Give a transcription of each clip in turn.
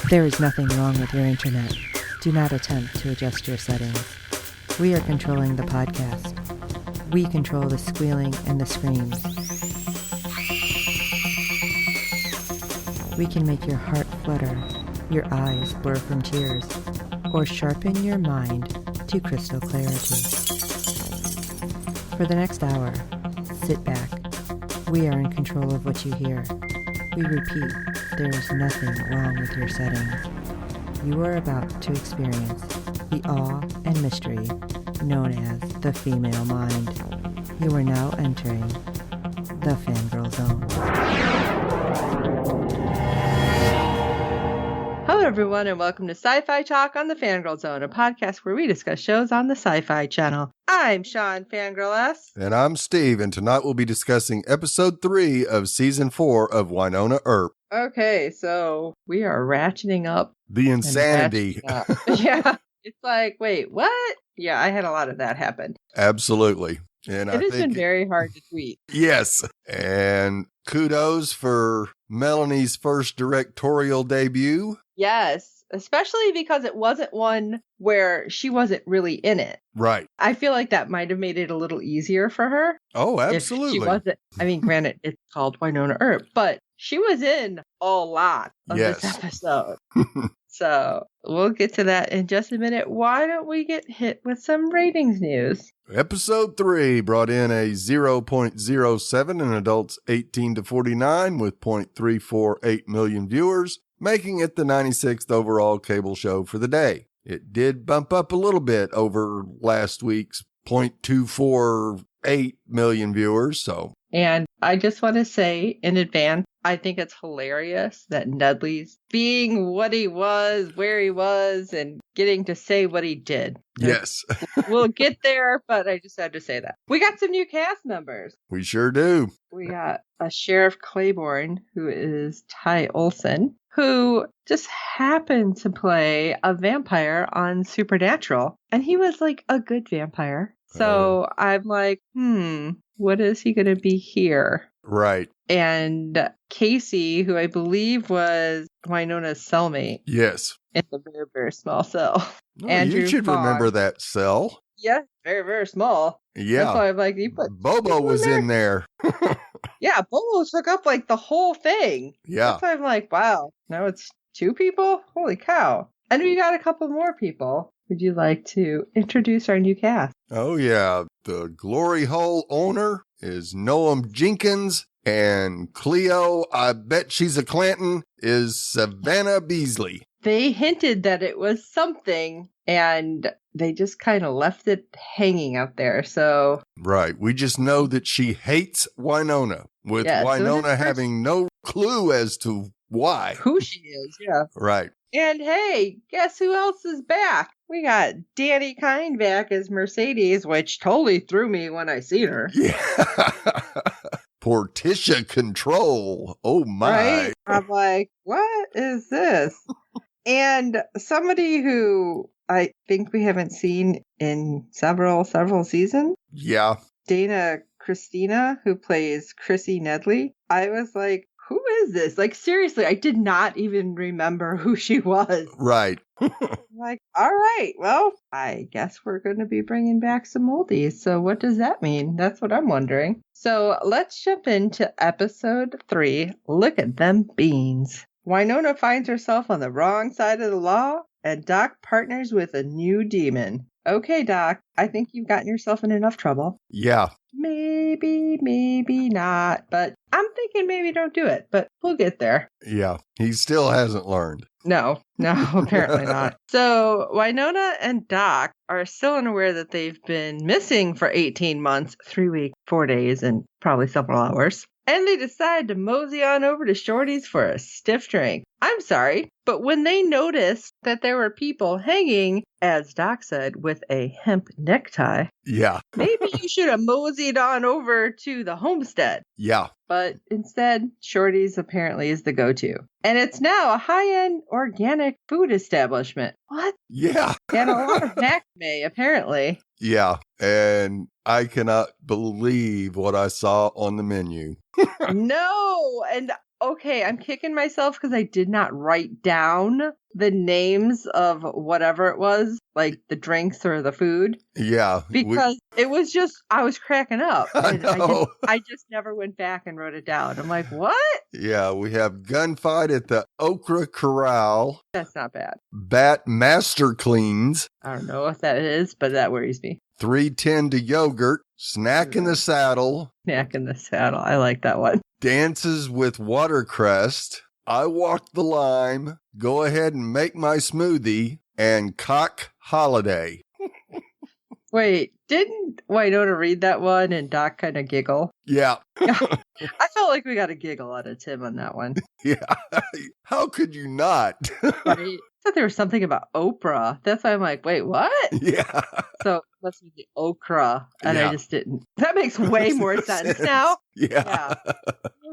There is nothing wrong with your internet. Do not attempt to adjust your settings. We are controlling the podcast. We control the squealing and the screams. We can make your heart flutter, your eyes blur from tears, or sharpen your mind to crystal clarity. For the next hour, sit back. We are in control of what you hear. We repeat, there is nothing wrong with your settings. You are about to experience the awe and mystery known as the female mind. You are now entering the Fangirl Zone. Hello everyone and welcome to Sci-Fi Talk on the Fangirl Zone, a podcast where we discuss shows on the Sci-Fi Channel. I'm Sean Fangirl S. And I'm Steve, and tonight we'll be discussing episode 3 of season 4 of Wynonna Earp. Okay, so we are ratcheting up. The insanity. Yeah, it's like, wait, what? Yeah, I had a lot of that happen. Absolutely. And it has been very hard to tweet. Yes. And kudos for Melanie's first directorial debut. Yes, especially because it wasn't one where she wasn't really in it. Right. I feel like that might have made it a little easier for her. Oh, absolutely. If she wasn't, I mean, granted, it's called Wynonna Earp, but she was in a lot of this episode. So we'll get to that in just a minute. Why don't we get hit with some ratings news? Episode 3 brought in a 0.07 in adults 18 to 49 with 0.348 million viewers, making it the 96th overall cable show for the day. It did bump up a little bit over last week's 0.248 million viewers, so. And I just want to say in advance, I think it's hilarious that Nedley's being what he was, where he was, and getting to say what he did. Yes. We'll get there, but I just had to say that. We got some new cast members. We sure do. We got a Sheriff Claiborne, who is Ty Olson, who just happened to play a vampire on Supernatural. And he was like a good vampire. So I'm like, what is he going to be here? Right. And Casey, who I believe was Wynonna's cellmate. Yes. In the very, very small cell. Oh, Andrew you should Fogg. Remember that cell. Yeah, very, very small. Yeah. That's why I'm like, you put Bobo was in there. Yeah, Bobo took up like the whole thing. Yeah. That's why I'm like, wow, now it's 2 people? Holy cow. And we got a couple more people. Would you like to introduce our new cast? Oh, yeah. The Glory Hole owner is Noam Jenkins, and Cleo, I bet she's a Clanton, is Savannah Beasley. They hinted that it was something, and they just kind of left it hanging out there, so... Right. We just know that she hates Wynonna, with Wynonna having no clue as to why. Who she is, yeah. Right. And hey, guess who else is back? We got Danny Kind back as Mercedes, which totally threw me when I seen her. Yeah. Portia Control. Oh, my. Right? I'm like, what is this? And somebody who I think we haven't seen in several seasons. Yeah. Dana Christina, who plays Chrissy Nedley. I was like, who is this? Like, seriously, I did not even remember who she was. Right. Like, all right, well, I guess we're going to be bringing back some oldies. So what does that mean? That's what I'm wondering. So let's jump into episode 3. Look at them beans. Wynonna finds herself on the wrong side of the law, and Doc partners with a new demon. Okay, Doc, I think you've gotten yourself in enough trouble. Yeah. Maybe not, but I'm thinking maybe don't do it, but we'll get there. Yeah, he still hasn't learned. No, apparently not. So Wynonna and Doc are still unaware that they've been missing for 18 months, 3 weeks, 4 days, and probably several hours. And they decide to mosey on over to Shorty's for a stiff drink. I'm sorry, but when they noticed that there were people hanging, as Doc said, with a hemp necktie, yeah, maybe you should have moseyed on over to the homestead. Yeah. But instead, Shorty's apparently is the go-to. And it's now a high-end organic food establishment. What? Yeah. And a lot of macrame, apparently. Yeah. And I cannot believe what I saw on the menu. No. And Okay, I'm kicking myself because I did not write down the names of whatever it was, like the drinks or the food. Yeah. Because it was just, I was cracking up. I And know. I just never went back and wrote it down. I'm like, what? Yeah, we have gunfight at the Okra Corral. That's not bad. Bat Master Cleans. I don't know what that is, but that worries me. 310 to Yogurt. Snack in the Saddle. Snack in the Saddle. I like that one. Dances with Watercrest. I Walk the Lime. Go Ahead and Make My Smoothie. And Cock Holiday. Wait, didn't Wynonna read that one and Doc kind of giggle? Yeah. I felt like we got a giggle out of Tim on that one. Yeah. How could you not? Right? I thought there was something about Oprah. That's why I'm like, wait, what? Yeah. So it must be the okra. And Yeah. I just didn't. That makes way more sense now. Yeah.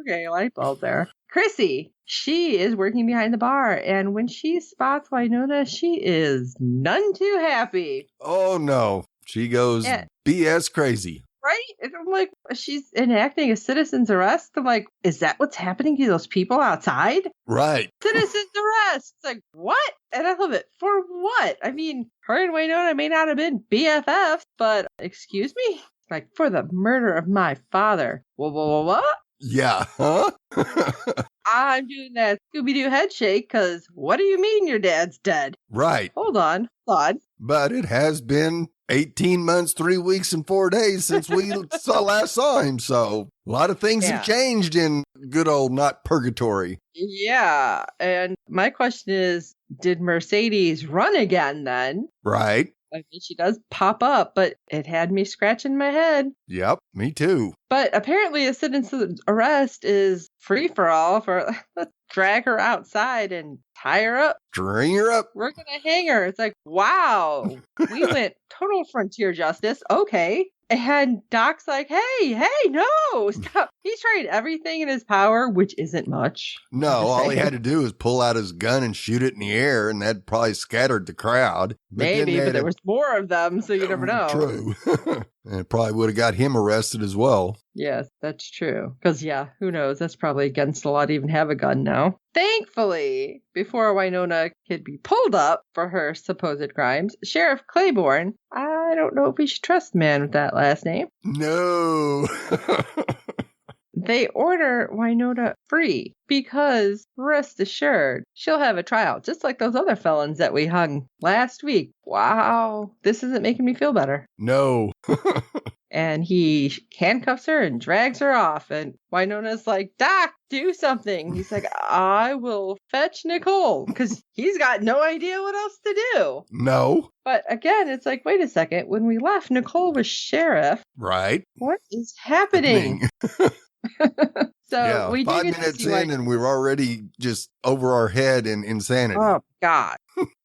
Okay, light bulb there. Chrissy, she is working behind the bar. And when she spots Wynonna, she is none too happy. Oh, no. She goes BS crazy. Right? And I'm like, she's enacting a citizen's arrest. I'm like, is that what's happening to those people outside? Right. Citizen's arrest. It's like, what? And I love it. For what? I mean, her and Wynonna may not have been BFFs, but excuse me? Like, for the murder of my father. What? Yeah. Huh? I'm doing that Scooby-Doo head shake because what do you mean your dad's dead? Right. Hold on. But it has been 18 months, 3 weeks, and 4 days since we last saw him. So a lot of things have changed in good old not purgatory. Yeah. And my question is, did Mercedes run again then? Right. I mean, she does pop up, but it had me scratching my head. Yep, me too. But apparently a citizen's arrest is free for all. Let's drag her outside and tie her up. String her up. We're going to hang her. It's like, wow, we went total frontier justice. Okay. And Doc's like, hey, no, stop. He's trying everything in his power, which isn't much. No, all he had to do was pull out his gun and shoot it in the air, and that probably scattered the crowd. Maybe, but there was more of them, so you never know. True. And it probably would have got him arrested as well. Yes, that's true. Because, who knows? That's probably against the law to even have a gun now. Thankfully, before Wynonna could be pulled up for her supposed crimes, Sheriff Claiborne, I don't know if we should trust the man with that last name. No. They order Wynonna free because, rest assured, she'll have a trial, just like those other felons that we hung last week. Wow, this isn't making me feel better. No. And he handcuffs her and drags her off. And Wynonna's like, Doc, do something. He's like, I will fetch Nicole. Because he's got no idea what else to do. No. But again, it's like, wait a second. When we left, Nicole was sheriff. Right. What is happening? So we do 5 get minutes to see, in and we're already just over our head in insanity. Oh, God.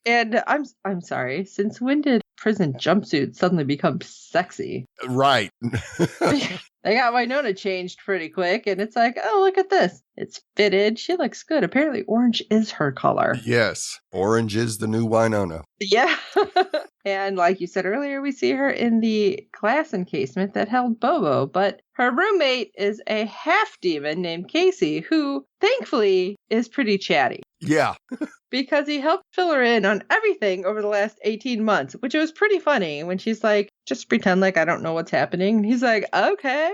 And I'm sorry. Since when did prison jumpsuits suddenly become sexy? Right. They got Wynonna changed pretty quick, and it's like, oh, look at this. It's fitted. She looks good. Apparently, orange is her color. Yes. Orange is the new Wynonna. Yeah. And like you said earlier, we see her in the glass encasement that held Bobo, but her roommate is a half-demon named Casey, who, thankfully, is pretty chatty. Yeah. Because he helped fill her in on everything over the last 18 months, which was pretty funny when she's like, just pretend like I don't know what's happening. And he's like, okay.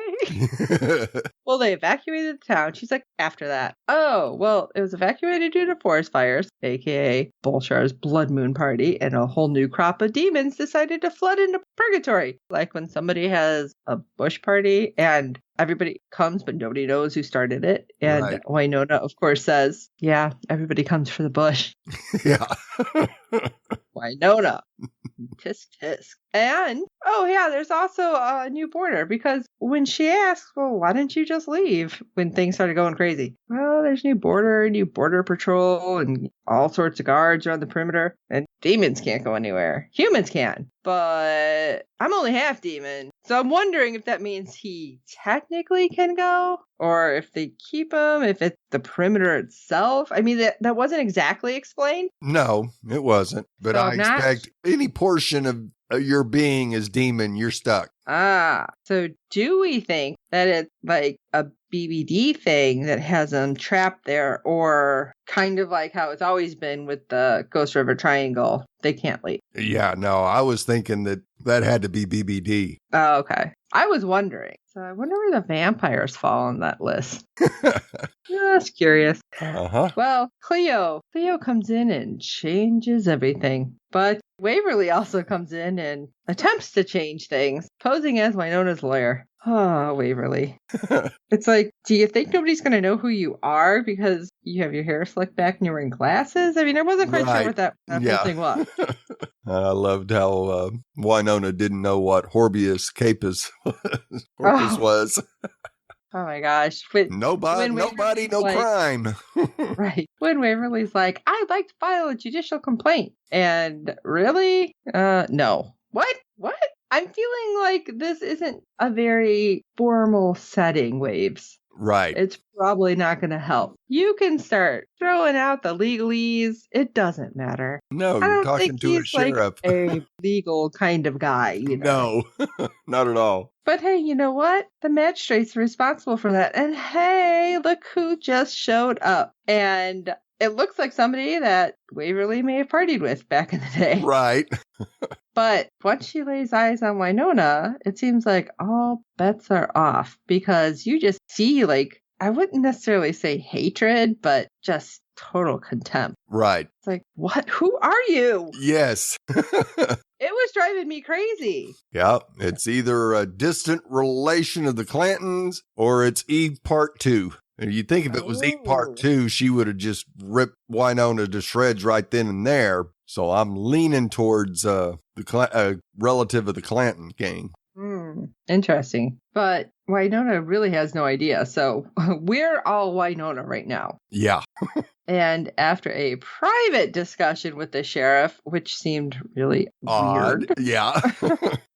Well, they evacuated the town. She's like, after that. Oh, well, it was evacuated due to forest fires, aka Bolshar's blood moon party, and a whole new crop of demons decided to flood into purgatory. Like when somebody has a bush party and everybody comes, but nobody knows who started it. And right. Wynonna, of course, says, yeah, everybody comes for the bush. Yeah. Wynonna. Tisk tisk. And, oh yeah, there's also a new border, because when she asks, well, why didn't you just leave when things started going crazy? Well, there's new border patrol, and all sorts of guards around the perimeter, and demons can't go anywhere. Humans can, but I'm only half demon. So I'm wondering if that means he technically can go, or if they keep him, if it's the perimeter itself. I mean, that wasn't exactly explained. No, it wasn't. But so I expect any portion of your being is demon, you're stuck. Ah, so do we think that it's like a BBD thing that has them trapped there, or kind of like how it's always been with the Ghost River Triangle? They can't leave. Yeah, no, I was thinking that had to be BBD. Oh, okay. I was wondering. So I wonder where the vampires fall on that list. Just curious. Uh-huh. Well, Cleo comes in and changes everything. But Waverly also comes in and attempts to change things, posing as Wynonna's lawyer. Oh, Waverly. It's like, do you think nobody's going to know who you are because you have your hair slicked back and you're wearing glasses? I mean, I wasn't quite sure what that whole thing was. I loved how Wynonna didn't know what Horbius Capus was. Oh my gosh. Nobody, no crime. Right. When Waverly's like, I'd like to file a judicial complaint. And really? No. What? I'm feeling like this isn't a very formal setting, Waves. Right. It's probably not going to help. You can start throwing out the legalese. It doesn't matter. No, you're talking to a sheriff. Like a legal kind of guy, you know. No, not at all. But hey, you know what? The magistrate's responsible for that. And hey, look who just showed up. And it looks like somebody that Waverly may have partied with back in the day. Right. But once she lays eyes on Wynonna, it seems like all bets are off because you just see, like, I wouldn't necessarily say hatred, but just total contempt. Right. It's like, what? Who are you? Yes. It was driving me crazy. Yeah, it's either a distant relation of the Clantons or it's Eve Part 2. And you'd think if it was Eve Part 2, she would have just ripped Wynonna to shreds right then and there. So I'm leaning towards the relative of the Clanton gang. Interesting. But Wynonna really has no idea. So we're all Wynonna right now. Yeah. And after a private discussion with the sheriff, which seemed really odd. Weird. Yeah.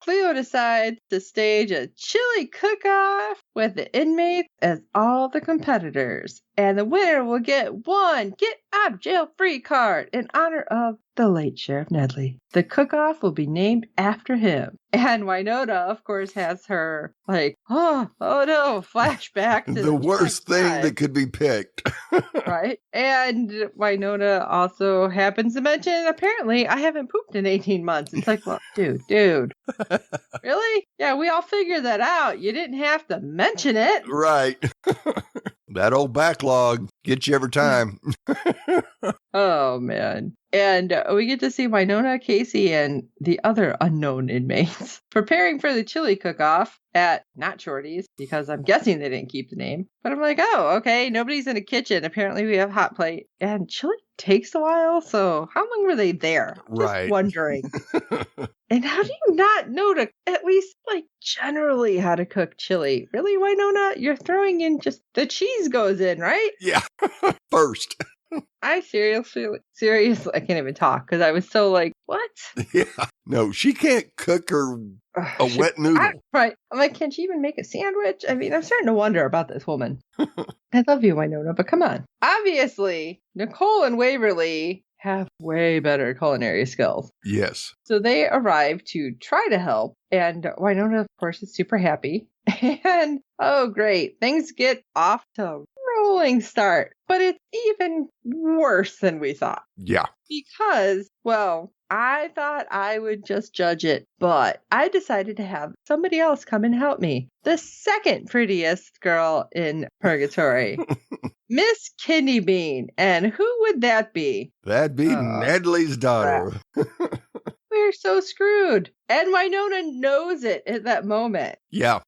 Cleo decides to stage a chili cook-off with the inmates as all the competitors. And the winner will get one get-out-of-jail-free card in honor of the late Sheriff Nedley. The cook-off will be named after him. And Wynonna, of course, has her, like, oh no, flashback to the worst thing that could be picked. Right? And Wynonna also happens to mention, apparently, I haven't pooped in 18 months. It's like, well, dude. Really? Yeah, we all figured that out. You didn't have to mention it. Right. That old backlog gets you every time. Oh, man. And we get to see Wynonna, Casey, and the other unknown inmates preparing for the chili cook-off at not Shorty's, because I'm guessing they didn't keep the name. But I'm like, oh, okay, nobody's in the kitchen. Apparently we have hot plate. And chili takes a while, so how long were they there? Right. Just wondering. And how do you not know to at least, like, generally how to cook chili? Really, Wynonna? You're throwing in just the cheese goes in, right? Yeah. First. I seriously, I can't even talk because I was so like, what? Yeah. No, she can't cook her a wet noodle. Right. I'm like, can she even make a sandwich? I mean, I'm starting to wonder about this woman. I love you, Wynonna, but come on. Obviously, Nicole and Waverly have way better culinary skills. Yes. So they arrive to try to help, and Wynonna, of course, is super happy. And, oh, great. Things get off to a rolling start, but it's even worse than we thought. Yeah. Because, well, I thought I would just judge it, but I decided to have somebody else come and help me. The second prettiest girl in Purgatory. Miss Kidney Bean. And who would that be? That'd be Nedley's daughter. We're so screwed. And Wynonna knows it at that moment. Yeah.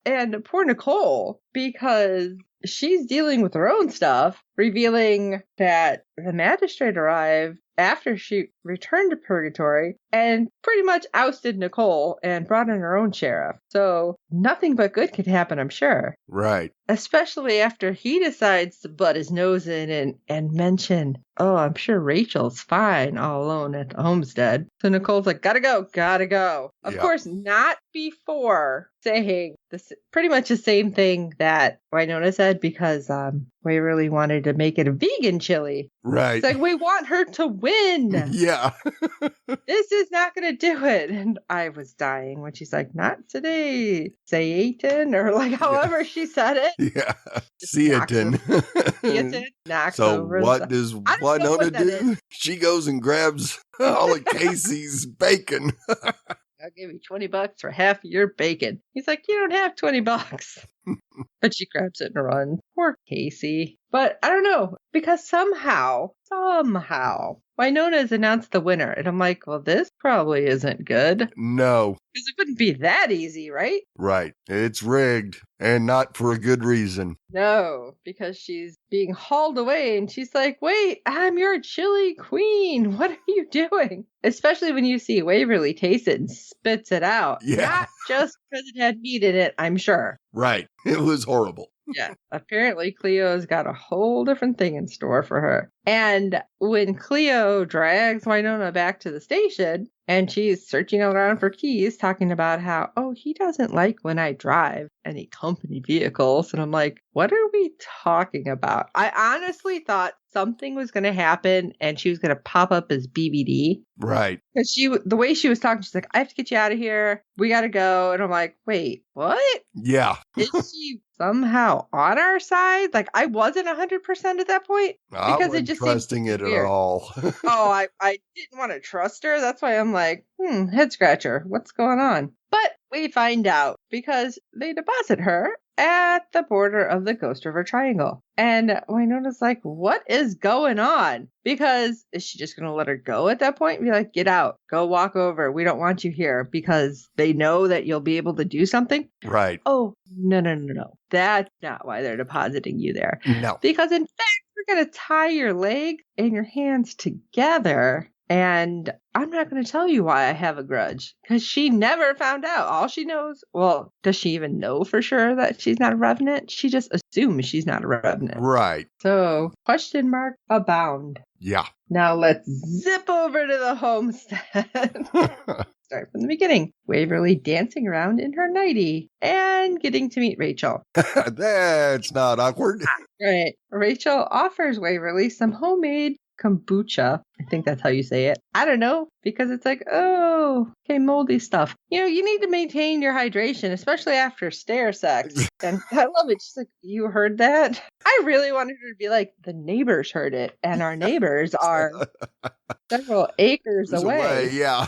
And poor Nicole, because she's dealing with her own stuff, revealing that the magistrate arrived after she returned to Purgatory and pretty much ousted Nicole and brought in her own sheriff. So nothing but good could happen, I'm sure. Right. Especially after he decides to butt his nose in and mention, oh, I'm sure Rachel's fine all alone at the homestead. So Nicole's like, gotta go. Of course, not before saying this, pretty much the same thing that Wynonna said because Waverly wanted to make it a vegan chili. Right. It's like, we want her to win. Yeah. This is not going to do it. And I was dying when she's like, not today, Satan, or like however she said it. Yeah. Satan. Knocks So over what does Wynonna do? She goes and grabs all of Casey's bacon. I'll give you $20 for half of your bacon. He's like, you don't have $20. But she grabs it and runs. Poor Casey. But I don't know, because somehow, Wynonna's announced the winner. And I'm like, well, this probably isn't good. No. Because it wouldn't be that easy, right? Right. It's rigged, and not for a good reason. No, because she's being hauled away and she's like, wait, I'm your chili queen. What are you doing? Especially when you see Waverly taste it and spits it out. Yeah. Not just because it had meat in it, I'm sure. Right. It was horrible. Yeah. Apparently, Cleo's got a whole different thing in store for her. And when Cleo drags Wynonna back to the station and she's searching around for keys, talking about how, oh, he doesn't like when I drive any company vehicles. And I'm like, what are we talking about? I honestly thought something was going to happen and she was going to pop up as BBD. Right. Because the way she was talking, she's like, I have to get you out of here. We got to go. And I'm like, wait, what? Yeah. Is she somehow on our side? Like, I wasn't 100% at that point. I wasn't trusting it at all. Oh, I didn't want to trust her. That's why I'm like, head scratcher. What's going on? But we find out because they deposit her at the border of the Ghost River Triangle. And Wynonna's like, what is going on? Because is she just going to let her go at that point and be like, get out, go walk over. We don't want you here because they know that you'll be able to do something. Right. Oh, no. That's not why they're depositing you there. No. Because in fact, we're going to tie your legs and your hands together. And I'm not going to tell you why I have a grudge because she never found out. All she knows, well, does she even know for sure that she's not a revenant? She just assumes she's not a revenant. Right. So, question mark abound. Yeah. Now let's zip over to the homestead. Start from the beginning. Waverly dancing around in her nightie and getting to meet Rachel. That's not awkward. Right. Rachel offers Waverly some homemade kombucha. I think that's how you say it. I don't know, because it's like, oh, okay, moldy stuff. You know, you need to maintain your hydration, especially after stair sex. And I love it. She's like, you heard that? I really wanted her to be like, the neighbors heard it, and our neighbors are several acres away. Yeah.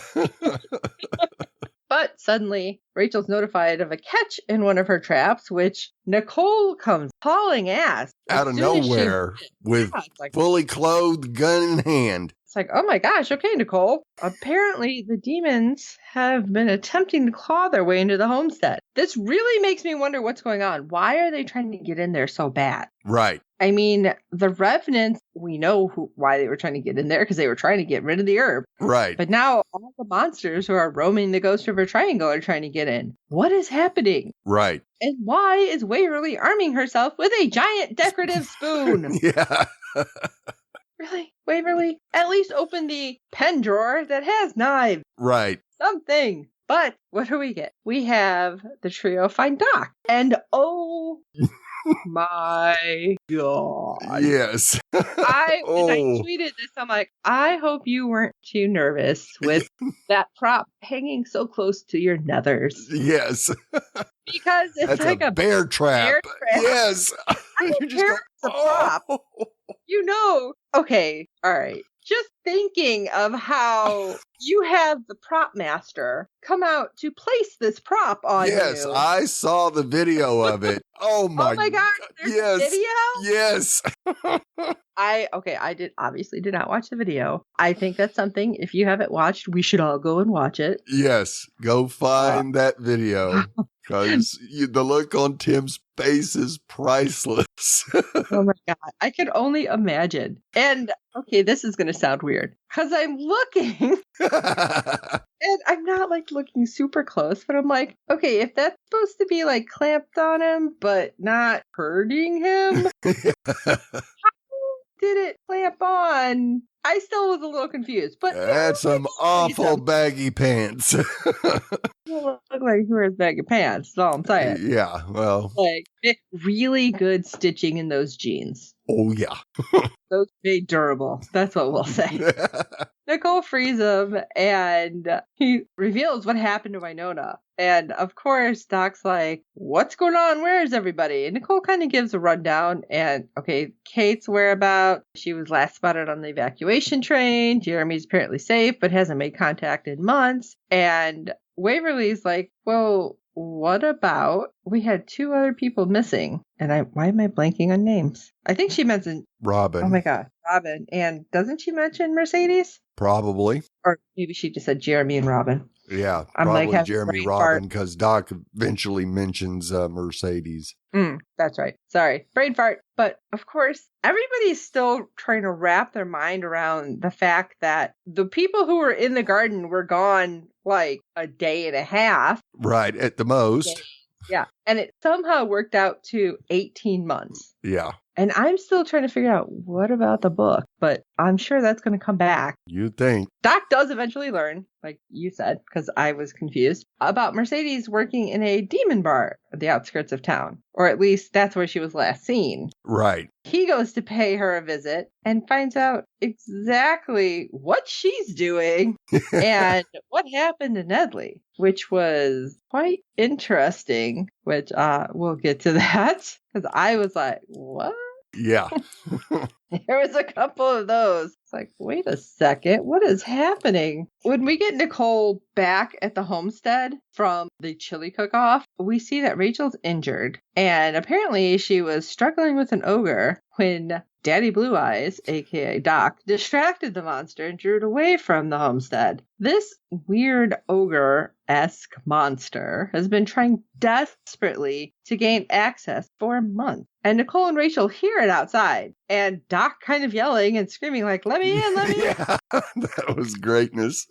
But suddenly, Rachel's notified of a catch in one of her traps, which Nicole comes hauling ass. Out of nowhere with fully clothed, gun in hand. It's like, oh my gosh, okay, Nicole. Apparently, the demons have been attempting to claw their way into the homestead. This really makes me wonder what's going on. Why are they trying to get in there so bad? Right. I mean, the revenants, we know why they were trying to get in there, because they were trying to get rid of the herb. Right. But now all the monsters who are roaming the Ghost River Triangle are trying to get in. What is happening? Right. And why is Waverly arming herself with a giant decorative spoon? Yeah. Really? Waverly? At least open the pen drawer that has knives. Right. Something. But what do we get? We have the trio find Doc. And oh my God. Yes. I tweeted this. I'm like, I hope you weren't too nervous with that prop hanging so close to your nethers. Yes. Because it's that's like a bear trap. Bear trap. Yes. I don't care if it's a prop. You know, okay, all right. Just thinking of how you have the prop master come out to place this prop on you. Yes, I saw the video of it. Oh my God. There's a video? Yes. I obviously did not watch the video. I think that's something, if you haven't watched, we should all go and watch it. Yes, go find that video. Because the look on Tim's face is priceless. Oh my God. I can only imagine. And okay, this is going to sound weird because I'm looking and I'm not like looking super close, but I'm like, okay, if that's supposed to be like clamped on him, but not hurting him, how did it clamp on I still was a little confused. But That's some awful baggy pants. You look like he wears baggy pants. That's all I'm saying. Yeah, well. Like, really good stitching in those jeans. Oh, yeah. Those made durable. That's what we'll say. Nicole frees him, and he reveals what happened to Wynonna. And, of course, Doc's like, what's going on? Where is everybody? And Nicole kind of gives a rundown. And, okay, Kate's whereabouts. She was last spotted on the evacuation train. Jeremy's apparently safe, but hasn't made contact in months. And Waverly's like, well, what about we had 2 other people missing? And why am I blanking on names? I think she mentioned Robin. Oh my God, Robin. And doesn't she mention Mercedes? Probably. Or maybe she just said Jeremy and Robin. Yeah, I'm probably like Jeremy Robin, because Doc eventually mentions Mercedes. That's right. Sorry. Brain fart. But of course, everybody's still trying to wrap their mind around the fact that the people who were in the garden were gone like a day and a half. Right, at the most. Yeah. And it somehow worked out to 18 months. Yeah. And I'm still trying to figure out what about the book, but I'm sure that's going to come back. You'd think. Doc does eventually learn, like you said, because I was confused, about Mercedes working in a demon bar at the outskirts of town. Or at least that's where she was last seen. Right. He goes to pay her a visit and finds out exactly what she's doing and what happened to Nedley, which was quite interesting, which we'll get to that. Because I was like, what? Yeah. There was a couple of those. It's like, wait a second, what is happening? When we get Nicole back at the homestead from the chili cook-off, we see that Rachel's injured. And apparently she was struggling with an ogre when Daddy Blue Eyes, aka Doc, distracted the monster and drew it away from the homestead. This weird ogre-esque monster has been trying desperately to gain access for months. And Nicole and Rachel hear it outside. And Doc kind of yelling and screaming like, let me in, let me in. Yeah, that was greatness.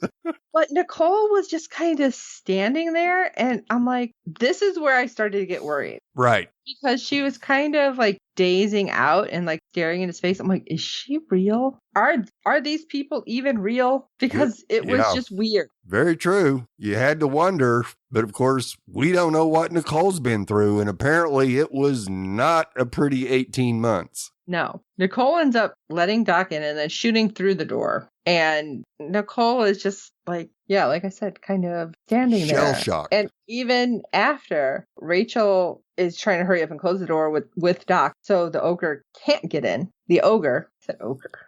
But Nicole was just kind of standing there. And I'm like, this is where I started to get worried. Right. Because she was kind of like dazing out and like staring in his face. I'm like, is she real? Are these people even real? Because it was just weird. Very true. You had to wonder. But of course, we don't know what Nicole's been through. And apparently it was not a pretty 18 months. No. Nicole ends up letting Doc in and then shooting through the door. And Nicole is just like, yeah, like I said, kind of standing there. Shell-shocked. And even after, Rachel is trying to hurry up and close the door with Doc so the ogre can't get in. The ogre. I said ogre.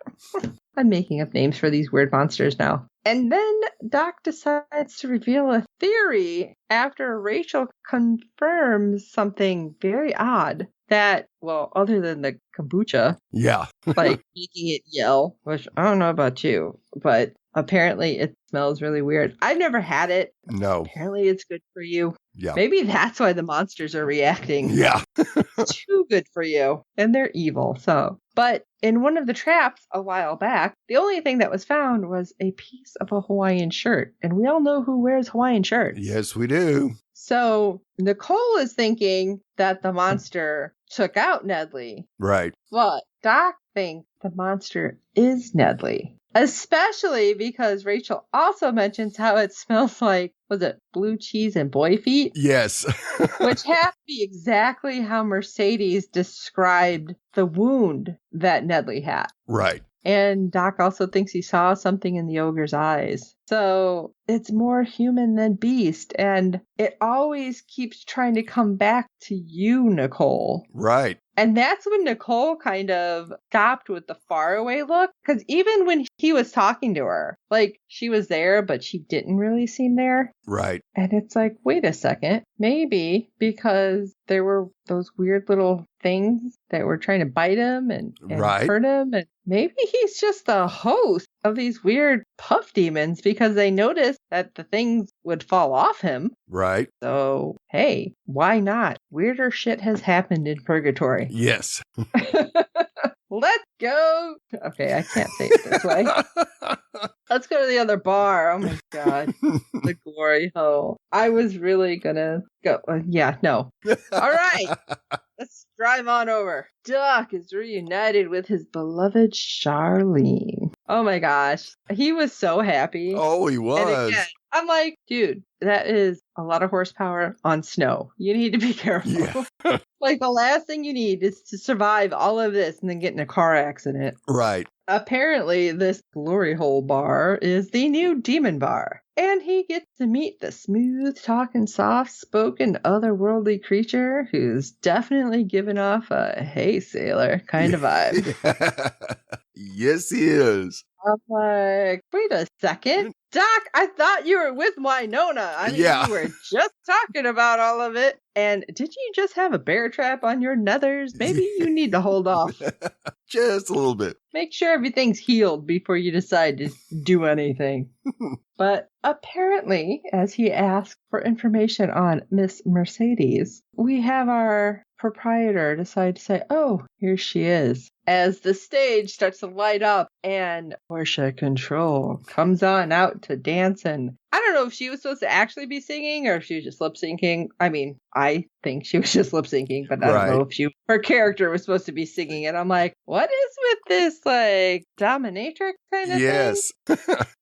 I'm making up names for these weird monsters now. And then Doc decides to reveal a theory after Rachel confirms something very odd. That, well, other than the kombucha. Yeah. Like making it yell, which I don't know about you, but apparently it smells really weird. I've never had it. No. Apparently it's good for you. Yeah. Maybe that's why the monsters are reacting. Yeah. Too good for you. And they're evil, so. But in one of the traps a while back, the only thing that was found was a piece of a Hawaiian shirt. And we all know who wears Hawaiian shirts. Yes, we do. So Nicole is thinking that the monster took out Nedley. Right. But Doc thinks the monster is Nedley. Especially because Rachel also mentions how it smells like, was it blue cheese and boy feet? Yes. Which has to be exactly how Mercedes described the wound that Nedley had. Right. And Doc also thinks he saw something in the ogre's eyes. So it's more human than beast. And it always keeps trying to come back to you, Nicole. Right. And that's when Nicole kind of stopped with the faraway look. Because even when he was talking to her, like she was there, but she didn't really seem there. Right. And it's like, wait a second. Maybe because there were those weird little things that were trying to bite him and right. hurt him. And maybe he's just the host of these weird puff demons because they noticed that the things would fall off him. Right. So, hey, why not? Weirder shit has happened in purgatory. Yes. Let's go. Okay, I can't say it this way. Let's go to the other bar. Oh my God. The glory hole. I was really gonna go. Yeah, no. All right. Let's drive on over. Doc is reunited with his beloved Charlene. Oh my gosh. He was so happy. Oh, he And was. again, I'm like, dude, that is a lot of horsepower on snow. You need to be careful. Yeah. Like, the last thing you need is to survive all of this and then get in a car accident. Right. Apparently, this glory hole bar is the new demon bar. And he gets to meet the smooth-talking, soft-spoken, otherworldly creature who's definitely giving off a "hey, sailor" kind of vibe. Yes, he is. I'm like, wait a second. Doc, I thought you were with Wynonna. I mean, Yeah. you were just talking about all of it. And did you just have a bear trap on your nethers? Maybe you need to hold off. Just a little bit. Make sure everything's healed before you decide to do anything. But apparently, as he asked for information on Miss Mercedes, we have our proprietor decide to say, oh, here she is. As the stage starts to light up and Portia Control comes on out to dance, and I don't know if she was supposed to actually be singing or if she was just lip syncing. I mean, I think she was just lip syncing, but I don't know if her character was supposed to be singing it. I'm like, what is with this, like, dominatrix kind of thing? Yes.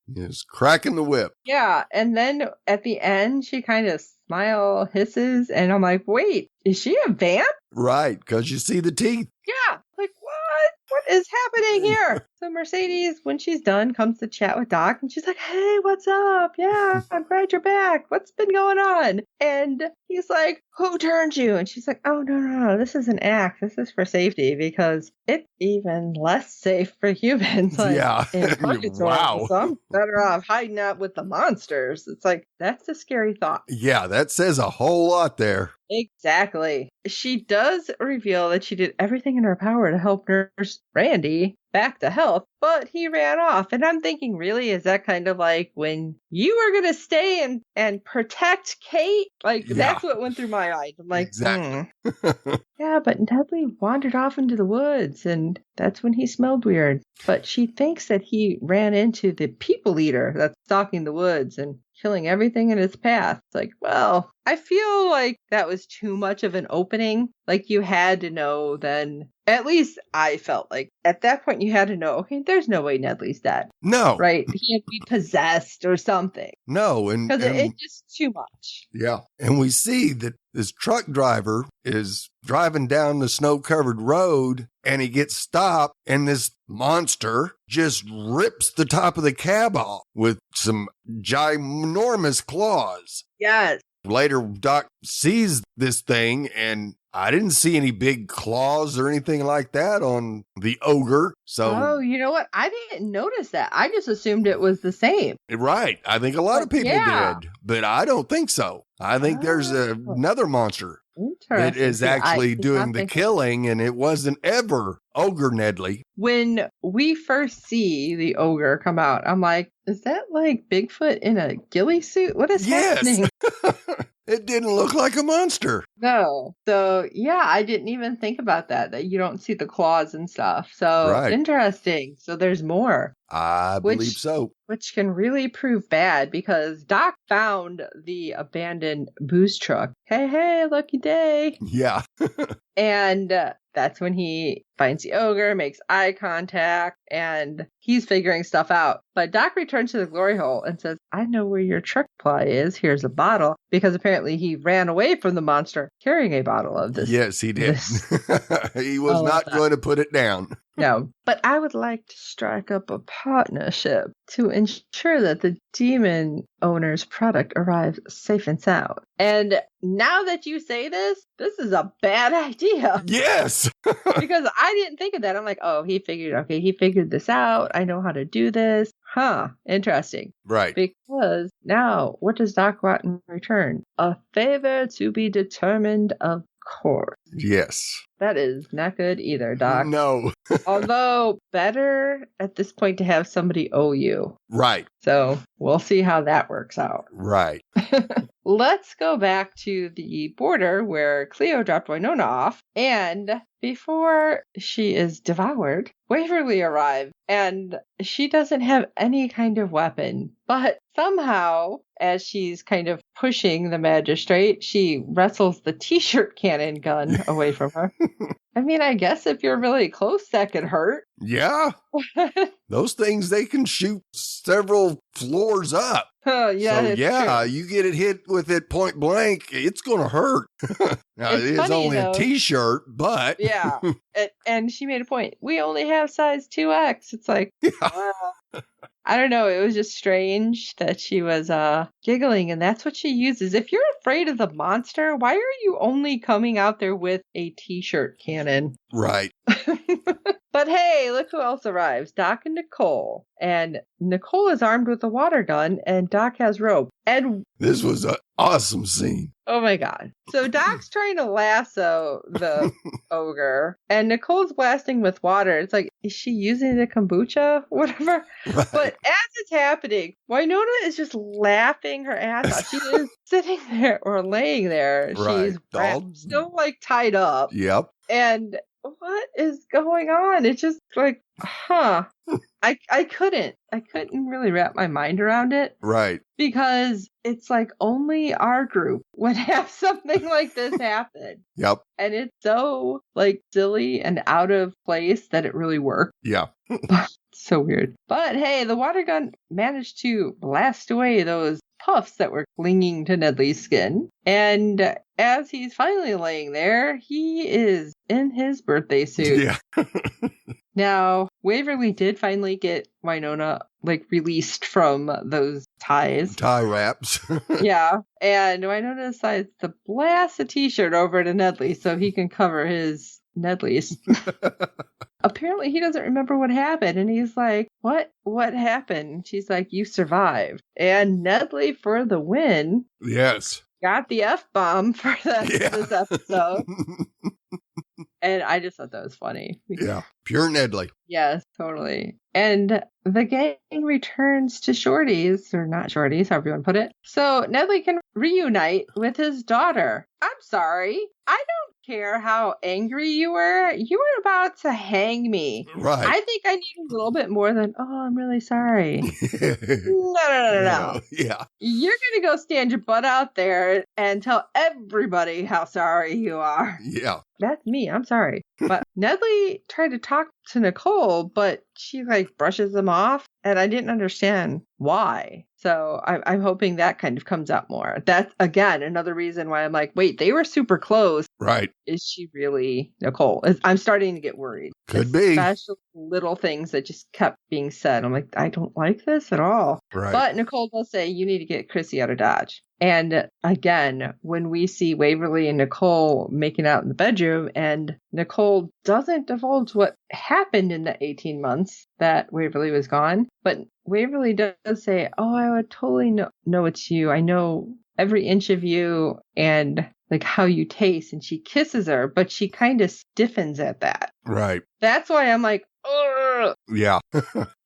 Yes, cracking the whip. Yeah, and then at the end, she kind of smile hisses, and I'm like, wait, is she a vamp? Right, because you see the teeth. Yeah, like, what? What is happening here? So Mercedes, when she's done, comes to chat with Doc, and she's like, hey, what's up? Yeah, I'm glad you're back. What's been going on? And he's like, who turned you? And she's like, oh, no, this is an act. This is for safety, because it's even less safe for humans. Like, Yeah. in purgatory, Wow. So I'm better off hiding out with the monsters. It's like, that's a scary thought. Yeah, that says a whole lot there. Exactly. She does reveal that she did everything in her power to help nurse Randy back to health, but he ran off. And I'm thinking, really, is that kind of like when you were going to stay and protect Kate? Like, that's what went through my eyes. I'm like, exactly. Yeah, but Nedley wandered off into the woods, and that's when he smelled weird. But she thinks that he ran into the people eater that's stalking the woods and killing everything in its path. It's like, well, I feel like that was too much of an opening. Like, you had to know then. At least I felt like at that point you had to know, okay, there's no way Nedley's dead. No. Right? He had to be possessed or something. No. Because it's just too much. Yeah. And we see that this truck driver is driving down the snow-covered road, and he gets stopped, and this monster just rips the top of the cab off with some ginormous claws. Yes. Later, Doc sees this thing, and I didn't see any big claws or anything like that on the ogre. So, oh, you know what? I didn't notice that. I just assumed it was the same. Right. I think a lot of people did, but I don't think so. I think there's another monster that is actually doing the killing, and it wasn't ever Ogre Nedley. When we first see the ogre come out, I'm like, is that like Bigfoot in a ghillie suit? What is happening? It didn't look like a monster. No. So, yeah, I didn't even think about that you don't see the claws and stuff. So, interesting. So, there's more. I believe so. Which can really prove bad because Doc found the abandoned booze truck. Hey, lucky day. Yeah. And that's when he finds the ogre, makes eye contact, and he's figuring stuff out. But Doc returns to the glory hole and says, I know where your truck supply is. Here's a bottle. Because apparently he ran away from the monster carrying a bottle of this. Yes, he did. He was not going to put it down. No, but I would like to strike up a partnership to ensure that the demon owner's product arrives safe and sound. And now that you say this is a bad idea. Yes. Because I didn't think of that. I'm like, oh, he figured this out. I know how to do this. Huh. Interesting. Right. Because now, what does Doc want in return? A favor to be determined, of course. Yes. That is not good either, Doc. No. Although, better at this point to have somebody owe you. Right. So, we'll see how that works out. Right. Let's go back to the border where Cleo dropped Wynonna off. And before she is devoured, Waverly arrived. And she doesn't have any kind of weapon. But somehow, as she's kind of pushing the magistrate, she wrestles the t-shirt cannon gun away from her. I mean, I guess if you're really close, that could hurt. Yeah. Those things, they can shoot several floors up. Oh, yeah. So, yeah, true. you get it hit with it point blank, it's going to hurt. Now, It's it is funny, only though. a T-shirt, but. Yeah. And she made a point. We only have size 2X. It's like, I don't know. It was just strange that she was giggling, and that's what she uses. If you're afraid of the monster, why are you only coming out there with a T-shirt cannon? Right. But hey, look who else arrives. Doc and Nicole. And Nicole is armed with a water gun, and Doc has rope. And This was an awesome scene. oh my God. So Doc's trying to lasso the ogre, and Nicole's blasting with water. It's like, is she using the kombucha? Whatever. Right. But as it's happening, Wynonna is just laughing her ass off. She is sitting there or laying there. Right. She's still like tied up. Yep. And what is going on? It's just like, I couldn't really wrap my mind around it. Right. Because it's like only our group would have something like this happen. Yep. And it's so like silly and out of place that it really worked. Yeah. So weird. But hey, the water gun managed to blast away those puffs that were clinging to Nedley's skin. And as he's finally laying there, he is in his birthday suit. Yeah. Now, Waverly did finally get Wynonna like released from those ties. Tie wraps. Yeah. And Wynonna decides to blast a T-shirt over to Nedley so he can cover his Nedley's. Apparently he doesn't remember what happened, and he's like, what happened? She's like, you survived. And Nedley, for the win, Yes. got the F-bomb for this episode. And I just thought that was funny. Yeah. Pure Nedley. Yes, totally. And the gang returns to Shorty's, or not Shorty's, however you want to put it. So Nedley can reunite with his daughter. I'm sorry. I don't care how angry you were. You were about to hang me. Right. I think I need a little bit more than, oh, I'm really sorry. No. Yeah. You're going to go stand your butt out there and tell everybody how sorry you are. Yeah. That's me. I'm sorry. But Nedley tried to talk to Nicole, but she like brushes him off, and I didn't understand why. So I'm hoping that kind of comes out more. That's, again, another reason why I'm like, wait, they were super close. Right. Is she really Nicole? I'm starting to get worried. Could be. Especially little things that just kept being said. I'm like, I don't like this at all. Right. But Nicole does say, you need to get Chrissy out of Dodge. And again, when we see Waverly and Nicole making out in the bedroom, and Nicole doesn't divulge what happened in the 18 months that Waverly was gone, but Waverly does say, oh, I would totally know it's you. I know every inch of you and like how you taste. And she kisses her, but she kind of stiffens at that. Right. That's why I'm like, ugh. Yeah.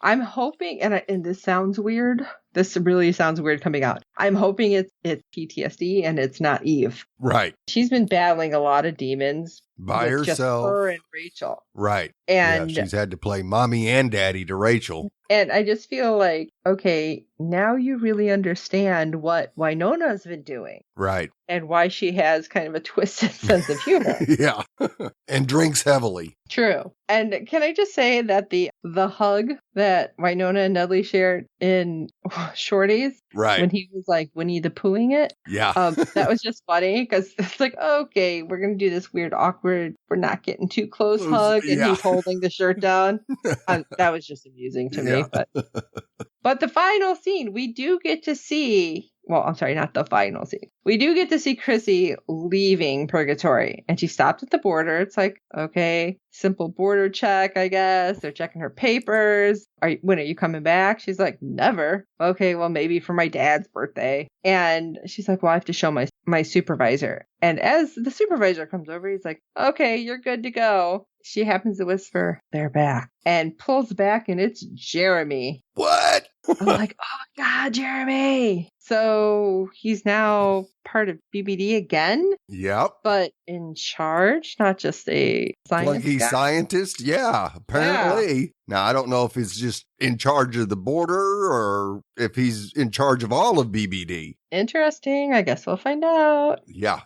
I'm hoping, and this sounds weird. This really sounds weird coming out. I'm hoping it's PTSD and it's not Eve. Right. She's been battling a lot of demons By with just herself. her and Rachel. Right. And yeah, she's had to play mommy and daddy to Rachel. And I just feel like, okay, now you really understand what Wynonna's been doing. Right. And why she has kind of a twisted sense of humor. Yeah. And drinks heavily. True. And can I just say that the hug that Wynonna and Nedley shared in Shorty's, Right. when he was like Winnie the Poohing it, Yeah. that was just funny because it's like, okay, we're going to do this weird, awkward, we're not getting too close hug, and Yeah. he's holding the shirt down. That was just amusing to me. Yeah. But the final scene, we do get to see, well, I'm sorry, not the final scene. We do get to see Chrissy leaving Purgatory, and she stopped at the border. It's like, okay, simple border check, I guess. They're checking her papers. When are you coming back? She's like, never. Okay, well, maybe for my dad's birthday. And she's like, well, I have to show my supervisor. And as the supervisor comes over, he's like, okay, you're good to go. She happens to whisper, they're back, and pulls back, and it's Jeremy. What? I'm like, oh, God, Jeremy. So he's now part of BBD again, Yep. but in charge, not just a science Flunky guy. scientist? Yeah, apparently. Now, I don't know if he's just in charge of the border or if he's in charge of all of BBD. Interesting. I guess we'll find out. Yeah.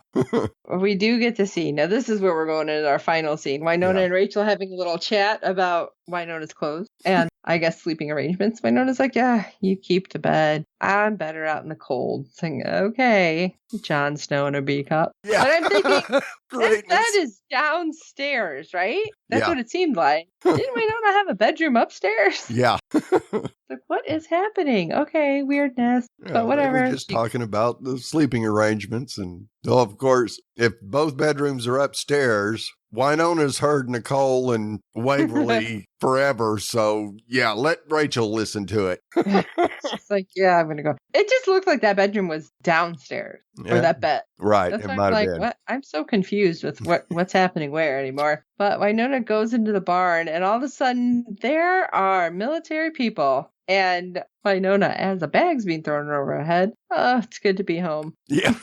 We do get to see. Now, this is where we're going into our final scene. Wynonna and Rachel having a little chat about Wynonna's clothes and I guess sleeping arrangements. Wynonna's like, yeah, you keep to bed. I'm better out in the cold. Saying, okay, Jon Snow in a B cup. Yeah. But I'm thinking, that is downstairs, right? That's what it seemed like. Didn't Wynonna have a bedroom upstairs? Yeah. Like, what is happening? Okay, weirdness. Yeah, but whatever. We're just talking about the sleeping arrangements. And, of course, if both bedrooms are upstairs, Wynonna's heard Nicole and Waverly forever. So, yeah, let Rachel listen to it. It's like, yeah, I'm going to go. It just looked like that bedroom was downstairs or that bed. Right. That's it why might I'm have like, been. what? I'm so confused with what's happening where anymore. But Wynonna goes into the barn and all of a sudden there are military people. And Wynonna, as a bag's being thrown over her head, oh, it's good to be home. Yeah.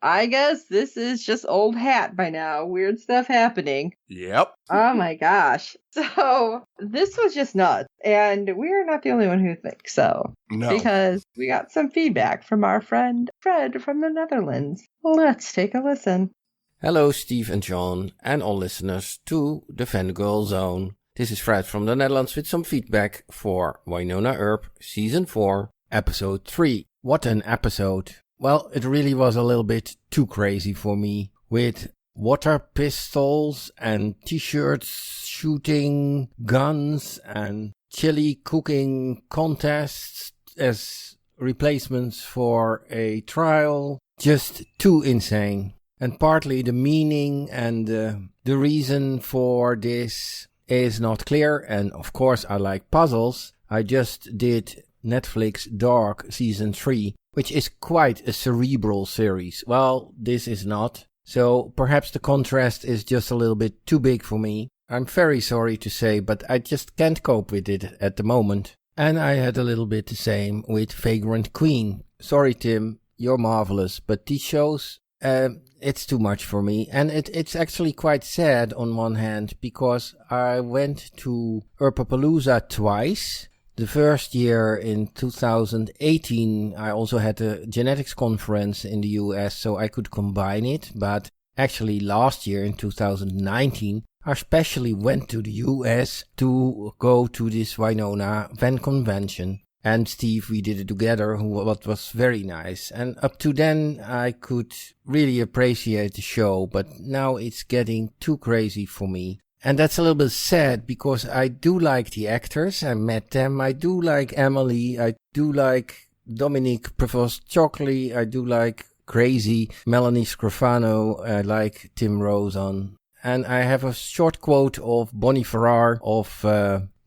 I guess this is just old hat by now. Weird stuff happening. Yep. Oh my gosh. So this was just nuts. And we're not the only one who thinks so. No. Because we got some feedback from our friend Fred from the Netherlands. Let's take a listen. Hello, Steve and John, and all listeners to the Fangirl Zone. This is Fred from the Netherlands with some feedback for Wynonna Earp, Season 4, Episode 3. What an episode. Well, it really was a little bit too crazy for me, with water pistols and t-shirts, shooting guns and chili cooking contests as replacements for a trial. Just too insane. And partly the meaning and the reason for this is not clear, and of course I like puzzles. I just did Netflix Dark Season 3, which is quite a cerebral series. Well, this is not. So perhaps the contrast is just a little bit too big for me. I'm very sorry to say, but I just can't cope with it at the moment. And I had a little bit the same with Vagrant Queen. Sorry, Tim, you're marvelous, but these shows, it's too much for me. And it's actually quite sad on one hand, because I went to Earpapalooza twice. The first year in 2018, I also had a genetics conference in the US, so I could combine it. But actually last year in 2019, I especially went to the US to go to this Wynonna fan convention. And Steve, we did it together, what was very nice. And up to then, I could really appreciate the show, but now it's getting too crazy for me. And that's a little bit sad, because I do like the actors. I met them. I do like Emily. I do like Dominique Prevost-Chockley. I do like crazy Melanie Scrofano. I like Tim Rozon. And I have a short quote of Bonnie Farrar of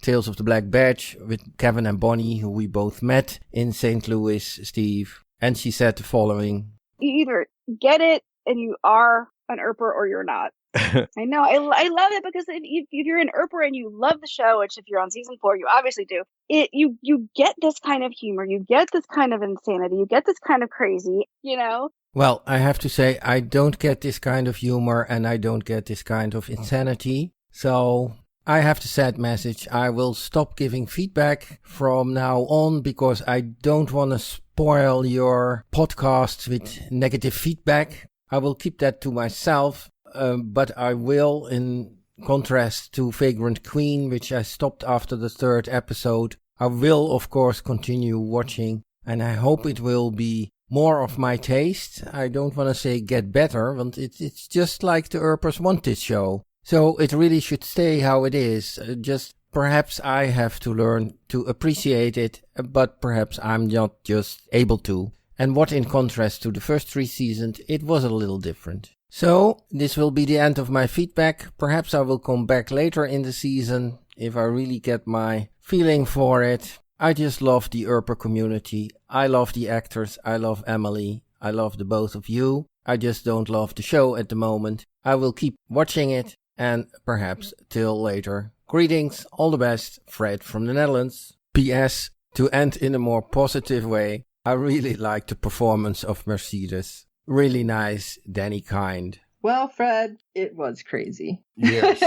Tales of the Black Badge with Kevin and Bonnie, who we both met in St. Louis, Steve. And she said the following. You either get it and you are an Earper or you're not. I know. I love it because if you're an Earper and you love the show, which if you're on season 4, you obviously do, you get this kind of humor, you get this kind of insanity, you get this kind of crazy, you know? Well, I have to say, I don't get this kind of humor and I don't get this kind of insanity. So I have the sad message. I will stop giving feedback from now on because I don't want to spoil your podcast with negative feedback. I will keep that to myself. But I will, in contrast to Vagrant Queen, which I stopped after the 3rd episode, I will, of course, continue watching, and I hope it will be more of my taste. I don't want to say get better, but it's just like the Earpers want this show. So it really should stay how it is. Just perhaps I have to learn to appreciate it, but perhaps I'm not just able to. And what in contrast to the first 3 seasons, it was a little different. So, this will be the end of my feedback. Perhaps I will come back later in the season if I really get my feeling for it. I just love the Earper community. I love the actors. I love Emily. I love the both of you. I just don't love the show at the moment. I will keep watching it and perhaps till later. Greetings, all the best, Fred from the Netherlands. P.S. To end in a more positive way, I really like the performance of Mercedes. Really nice, Danny Kind. Well, Fred, it was crazy. Yes.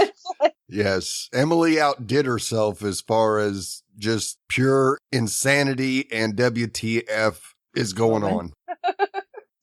Yes, Emily outdid herself as far as just pure insanity and WTF is going on.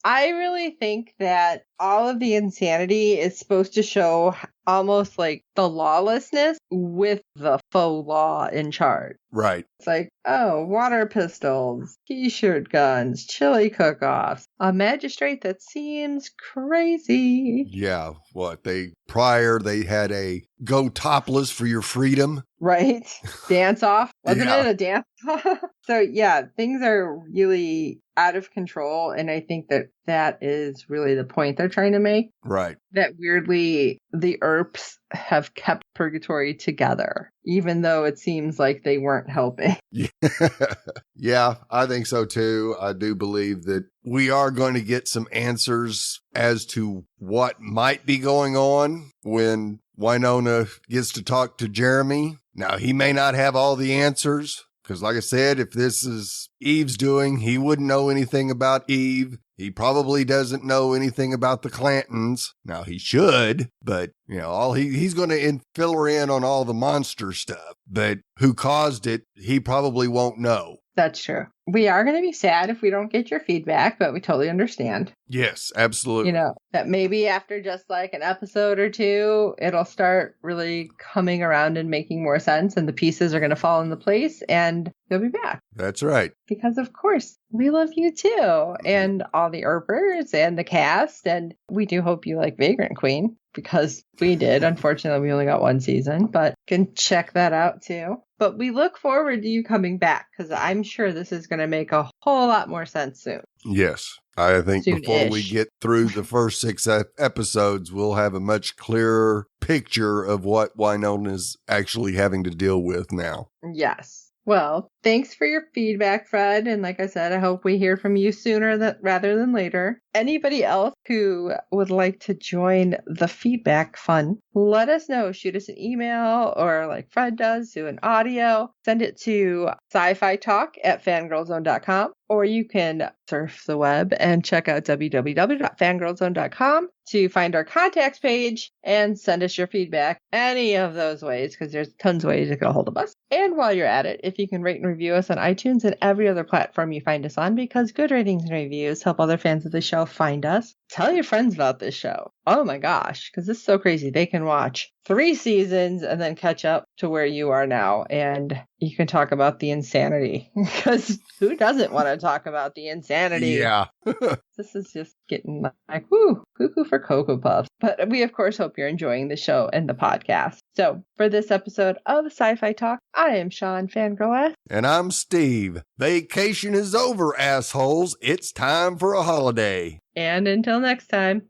I really think that all of the insanity is supposed to show almost like the lawlessness with the faux law in charge. Right. It's like, oh, water pistols, t-shirt guns, chili cook-offs, a magistrate that seems crazy. Yeah, what? They had a go topless for your freedom. Right? Dance off. Wasn't Yeah. it a dance off? So yeah, things are really out of control. And I think that is really the point they're trying to make. Right. That weirdly, the Earps have kept Purgatory together, even though it seems like they weren't helping. Yeah, I think so too. I do believe that we are going to get some answers as to what might be going on when Wynonna gets to talk to Jeremy. Now, he may not have all the answers, because like I said, if this is Eve's doing, he wouldn't know anything about Eve. He probably doesn't know anything about the Clantons. Now, he should, but, he's going to fill her in on all the monster stuff. But who caused it, he probably won't know. That's true. We are going to be sad if we don't get your feedback, but we totally understand. Yes, absolutely. That maybe after just like an episode or two, it'll start really coming around and making more sense, and the pieces are going to fall into place, and you'll be back. That's right. Because, of course, we love you too, and all the Earpers and the cast, and we do hope you like Vagrant Queen, because we did. Unfortunately, we only got one season, but you can check that out too. But we look forward to you coming back, because I'm sure this is going to make a whole lot more sense soon. Yes. I think Soon-ish. before we get through the first 6 episodes, we'll have a much clearer picture of what Wynonna's actually having to deal with now. Yes. Well, thanks for your feedback, Fred. And like I said, I hope we hear from you sooner rather than later. Anybody else who would like to join the feedback fun, let us know. Shoot us an email, or like Fred does, do an audio. Send it to sci-fi talk@fangirlzone.com, or you can surf the web and check out www.fangirlzone.com to find our contacts page and send us your feedback any of those ways, because there's tons of ways to get a hold of us. And while you're at it, if you can rate and review us on iTunes and every other platform you find us on, because good ratings and reviews help other fans of the show find us. Tell your friends about this show. Oh my gosh, because this is so crazy. They can watch 3 seasons and then catch up to where you are now. And you can talk about the insanity, because who doesn't want to talk about the insanity? Yeah. This is just getting like, woo, cuckoo for Cocoa Puffs. But we, of course, hope you're enjoying the show and the podcast. So for this episode of Sci-Fi Talk, I am Sean Fangirl. And I'm Steve. Vacation is over, assholes. It's time for a holiday. And until next time.